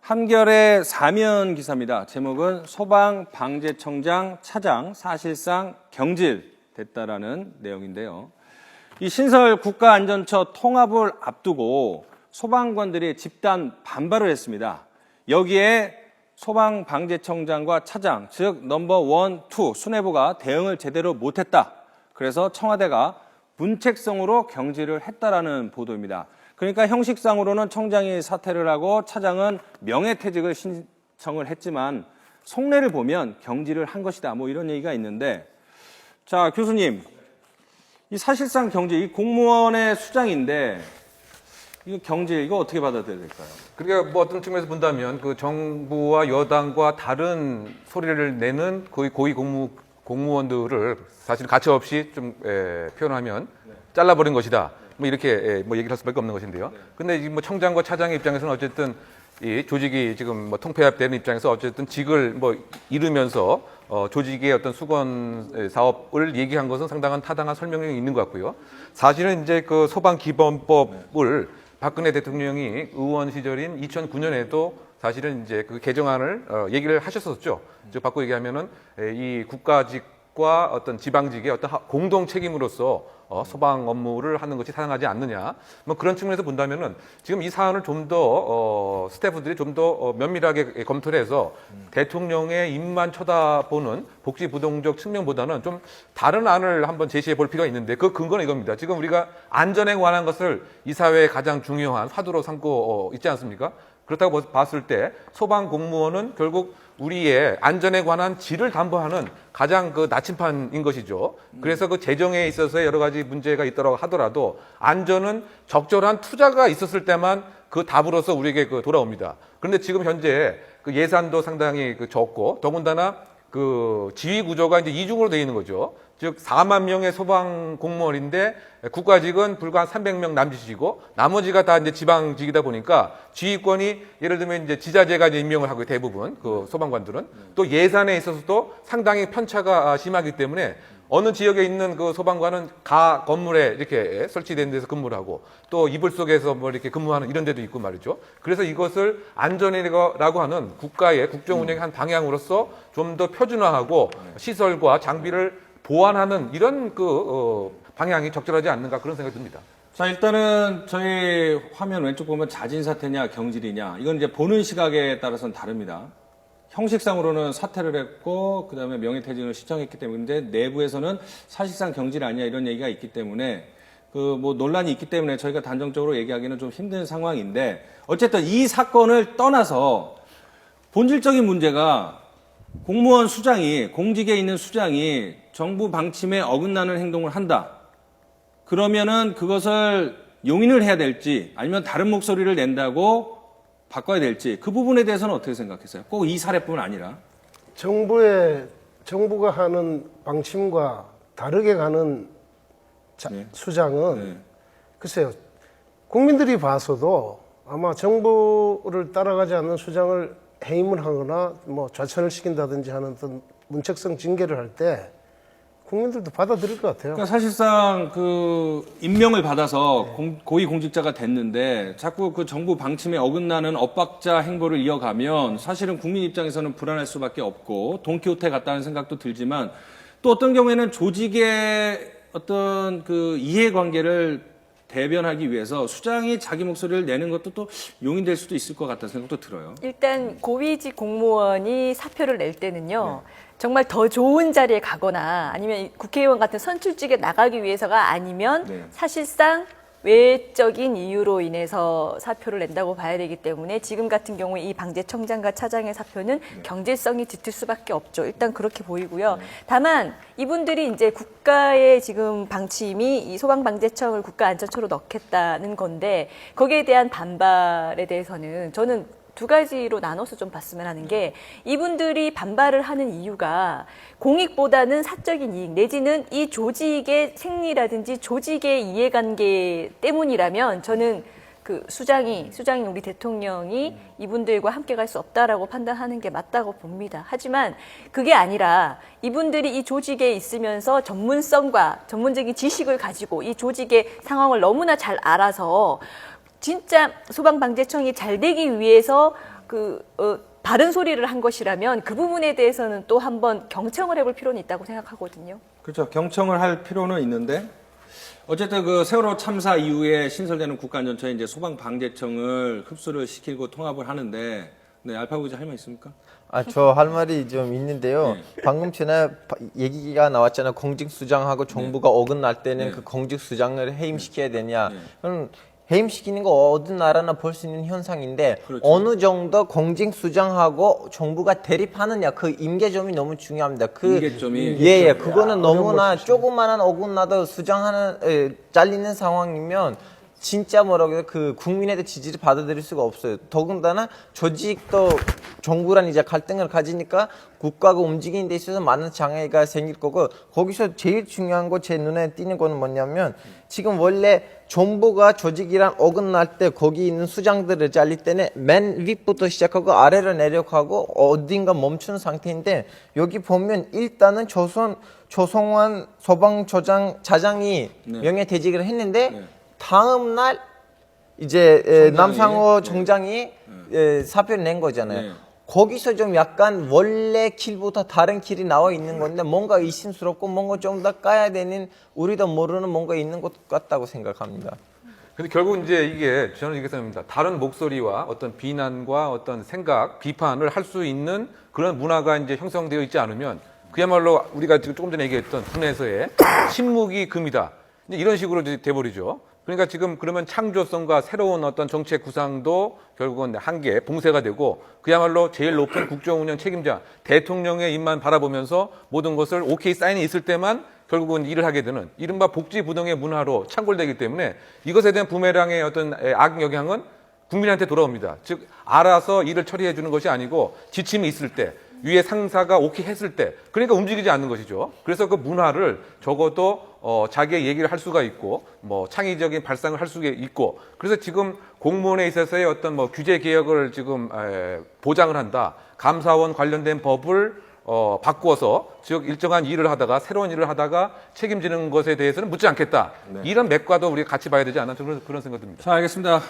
한겨레 사면 기사입니다. 제목은 소방방재청장 차장 사실상 경질됐다라는 내용인데요. 이 신설 국가안전처 통합을 앞두고 소방관들이 집단 반발을 했습니다. 여기에 소방방재청장과 차장, 즉 넘버 1, 2 수뇌부가 대응을 제대로 못했다. 그래서 청와대가 문책성으로 경질을 했다라는 보도입니다. 그러니까 형식상으로는 청장이 사퇴를 하고 차장은 명예퇴직을 신청을 했지만 속내를 보면 경질을 한 것이다. 뭐 이런 얘기가 있는데, 자 교수님, 이 사실상 경질, 이 공무원의 수장인데 이거 경질, 이거 어떻게 받아들여야 될까요? 그러니까 뭐 어떤 측면에서 본다면 그 정부와 여당과 다른 소리를 내는 고위 공무원들을 사실 가차없이 좀 표현하면 잘라버린 것이다. 뭐 이렇게 뭐 얘기를 할 수밖에 없는 것인데요. 근데 지금 뭐 청장과 차장의 입장에서는 어쨌든 이 조직이 지금 뭐 통폐합되는 입장에서 어쨌든 직을 뭐 잃으면서 조직의 어떤 수건 사업을 얘기한 것은 상당한 타당한 설명이 있는 것 같고요. 사실은 이제 그 소방기본법을 박근혜 대통령이 의원 시절인 2009년에도 사실은 이제 그 개정안을 얘기를 하셨었죠. 즉 바꿔 얘기하면은 이 국가직과 어떤 지방직의 어떤 공동 책임으로서 소방 업무를 하는 것이 타당하지 않느냐. 뭐 그런 측면에서 본다면은 지금 이 사안을 좀 더 스태프들이 좀 더 면밀하게 검토를 해서 대통령의 입만 쳐다보는 복지 부동적 측면보다는 좀 다른 안을 한번 제시해 볼 필요가 있는데 그 근거는 이겁니다. 지금 우리가 안전에 관한 것을 이 사회의 가장 중요한 화두로 삼고 있지 않습니까? 그렇다고 봤을 때 소방 공무원은 결국 우리의 안전에 관한 질을 담보하는 가장 그 나침판인 것이죠. 그래서 그 재정에 있어서 여러 가지 문제가 있더라고 하더라도 안전은 적절한 투자가 있었을 때만 그 답으로서 우리에게 그 돌아옵니다. 그런데 지금 현재 그 예산도 상당히 그 적고 더군다나 그 지휘 구조가 이제 이중으로 되어 있는 거죠. 즉 4만 명의 소방 공무원인데 국가직은 불과 한 300명 남짓이고 나머지가 다 이제 지방직이다 보니까 지휘권이 예를 들면 이제 지자체가 이제 임명을 하고 대부분 그 소방관들은 또 예산에 있어서도 상당히 편차가 심하기 때문에 어느 지역에 있는 그 소방관은 가 건물에 이렇게 설치된 데서 근무를 하고 또 이불 속에서 뭐 이렇게 근무하는 이런 데도 있고 말이죠. 그래서 이것을 안전이라고 하는 국가의 국정 운영의 한 방향으로서 좀 더 표준화하고 시설과 장비를 보완하는 이런 그 방향이 적절하지 않는가 그런 생각이 듭니다. 자, 일단은 저희 화면 왼쪽 보면 자진 사퇴냐 경질이냐, 이건 이제 보는 시각에 따라서는 다릅니다. 형식상으로는 사퇴를 했고 그다음에 명예퇴직을 신청했기 때문에 내부에서는 사실상 경질 아니냐 이런 얘기가 있기 때문에 그 뭐 논란이 있기 때문에 저희가 단정적으로 얘기하기는 좀 힘든 상황인데, 어쨌든 이 사건을 떠나서 본질적인 문제가 공무원 수장이, 공직에 있는 수장이 정부 방침에 어긋나는 행동을 한다. 그러면은 그것을 용인을 해야 될지 아니면 다른 목소리를 낸다고 바꿔야 될지, 그 부분에 대해서는 어떻게 생각하세요? 꼭 이 사례뿐 아니라. 정부가 하는 방침과 다르게 가는 수장은 글쎄요, 국민들이 봐서도 아마 정부를 따라가지 않는 수장을 해임을 하거나 뭐 좌천을 시킨다든지 하는 어떤 문책성 징계를 할 때 국민들도 받아들일 것 같아요. 그러니까 사실상 그 임명을 받아서 고위 공직자가 됐는데 자꾸 그 정부 방침에 어긋나는 엇박자 행보를 이어가면 사실은 국민 입장에서는 불안할 수밖에 없고 돈키호테 같다는 생각도 들지만, 또 어떤 경우에는 조직의 어떤 그 이해관계를 대변하기 위해서 수장이 자기 목소리를 내는 것도 또 용인될 수도 있을 것 같다는 생각도 들어요. 일단 고위직 공무원이 사표를 낼 때는요. 정말 더 좋은 자리에 가거나 아니면 국회의원 같은 선출직에 나가기 위해서가 아니면 사실상 외적인 이유로 인해서 사표를 낸다고 봐야 되기 때문에 지금 같은 경우에 이 방재청장과 차장의 사표는 경질성이 짙을 수밖에 없죠. 일단 그렇게 보이고요. 다만 이분들이 이제 국가의 지금 방침이 이 소방방재청을 국가안전처로 넣겠다는 건데 거기에 대한 반발에 대해서는 저는 두 가지로 나눠서 좀 봤으면 하는 게, 이분들이 반발을 하는 이유가 공익보다는 사적인 이익 내지는 이 조직의 생리라든지 조직의 이해관계 때문이라면 저는 그 수장인 우리 대통령이 이분들과 함께 갈 수 없다라고 판단하는 게 맞다고 봅니다. 하지만 그게 아니라 이분들이 이 조직에 있으면서 전문성과 전문적인 지식을 가지고 이 조직의 상황을 너무나 잘 알아서 진짜 소방방재청이 잘 되기 위해서 바른 소리를 한 것이라면 그 부분에 대해서는 또 한번 경청을 해볼 필요는 있다고 생각하거든요. 그렇죠. 경청을 할 필요는 있는데 어쨌든 그 세월호 참사 이후에 신설되는 국가안전처에 이제 소방방재청을 흡수를 시키고 통합을 하는데 네, 알파고 기자 할 말 있습니까? 저 할 말이 좀 있는데요. 방금 전에 얘기가 나왔잖아요. 공직수장하고 정부가 어긋날 때는 그 공직수장을 해임시켜야 되냐. 그럼 해임시키는 거 어느 나라나 볼 수 있는 현상인데 그렇죠. 어느 정도 공직수장하고 정부가 대립하느냐 그 임계점이 너무 중요합니다. 임계점이? 예, 그거는 너무나 조그마한 어긋나도 수장하는 잘리는 상황이면 진짜 뭐라고 해야 그 국민의 지지를 받아들일 수가 없어요. 더군다나 조직도 정부랑 이제 갈등을 가지니까 국가가 움직이는 데 있어서 많은 장애가 생길 거고 거기서 제일 중요한 거 제 눈에 띄는 거는 뭐냐면 지금 원래 정부가 조직이랑 어긋날 때 거기 있는 수장들을 잘릴 때는 맨 윗부터 시작하고 아래로 내려가고 어딘가 멈추는 상태인데 여기 보면 일단은 조성환 소방차장이 명예퇴직을 했는데 다음 날 이제 남상호 정장이 사표를 낸 거잖아요. 네. 거기서 좀 약간 원래 길보다 다른 길이 나와 있는 건데 뭔가 의심스럽고 뭔가 좀 더 까야 되는 우리도 모르는 뭔가 있는 것 같다고 생각합니다. 근데 결국 이제 이게 저는 이게 생각합니다. 다른 목소리와 어떤 비난과 어떤 생각, 비판을 할 수 있는 그런 문화가 이제 형성되어 있지 않으면 그야말로 우리가 지금 조금 전에 얘기했던 국내에서의 침묵이 금이다. 이제 이런 식으로 이제 돼버리죠. 그러니까 지금 그러면 창조성과 새로운 어떤 정책 구상도 결국은 한계, 봉쇄가 되고 그야말로 제일 높은 국정운영 책임자 대통령의 입만 바라보면서 모든 것을 오케이 사인이 있을 때만 결국은 일을 하게 되는 이른바 복지부동의 문화로 창골되기 때문에 이것에 대한 부메랑의 어떤 악영향은 국민한테 돌아옵니다. 즉 알아서 일을 처리해 주는 것이 아니고 지침이 있을 때 위에 상사가 오케이 했을 때 그러니까 움직이지 않는 것이죠. 그래서 그 문화를 적어도 자기의 얘기를 할 수가 있고 뭐 창의적인 발상을 할 수가 있고 그래서 지금 공무원에 있어서의 어떤 뭐 규제 개혁을 지금 보장을 한다. 감사원 관련된 법을 바꾸어서 즉 일정한 일을 하다가 새로운 일을 하다가 책임지는 것에 대해서는 묻지 않겠다. 이런 맥과도 우리가 같이 봐야 되지 않나 그런 생각 듭니다. 자, 알겠습니다.